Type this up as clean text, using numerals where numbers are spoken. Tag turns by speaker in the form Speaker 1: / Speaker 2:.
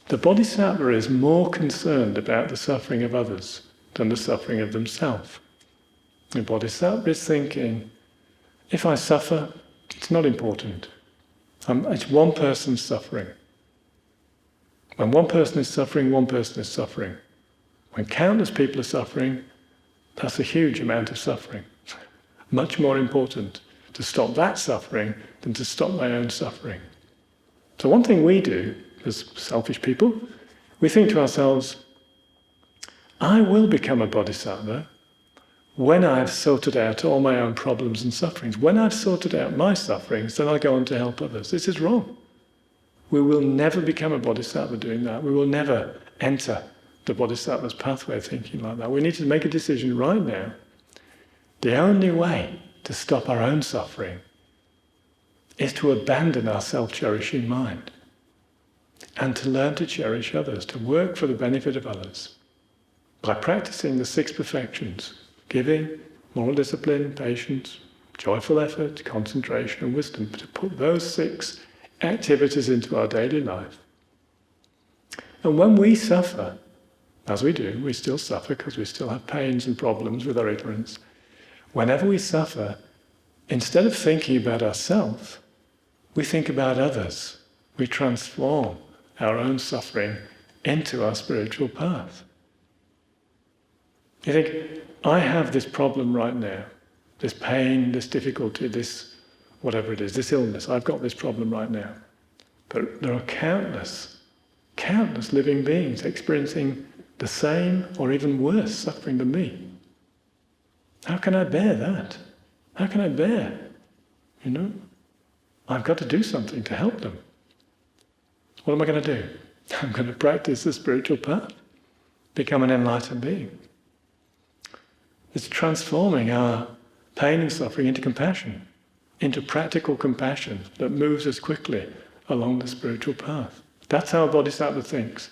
Speaker 1: The bodhisattva is more concerned about the suffering of others than the suffering of themselves. The bodhisattva is thinking, if I suffer, it's not important. It's one person's suffering. When one person is suffering, one person is suffering. When countless people are suffering, that's a huge amount of suffering. Much more important to stop that suffering than to stop my own suffering. So one thing we do, as selfish people, we think to ourselves, I will become a bodhisattva when I've sorted out all my own problems and sufferings. When I've sorted out my sufferings, then I'll go on to help others. This is wrong. We will never become a bodhisattva doing that. We will never enter the bodhisattva's pathway thinking like that. We need to make a decision right now. The only way to stop our own suffering is to abandon our self-cherishing mind and to learn to cherish others, to work for the benefit of others by practicing the 6 perfections: giving, moral discipline, patience, joyful effort, concentration and wisdom, to put those 6 activities into our daily life. And when we suffer, as we do, we still suffer because we still have pains and problems with our ignorance. Whenever we suffer, instead of thinking about ourselves, we think about others. We transform our own suffering into our spiritual path. You think, I have this problem right now, this pain, this difficulty, this whatever it is, this illness, I've got this problem right now. But there are countless living beings experiencing the same or even worse suffering than me. How can I bear that? How can I bear? I've got to do something to help them. What am I going to do? I'm going to practice the spiritual path, become an enlightened being. It's transforming our pain and suffering into compassion, into practical compassion that moves us quickly along the spiritual path. That's how a bodhisattva thinks.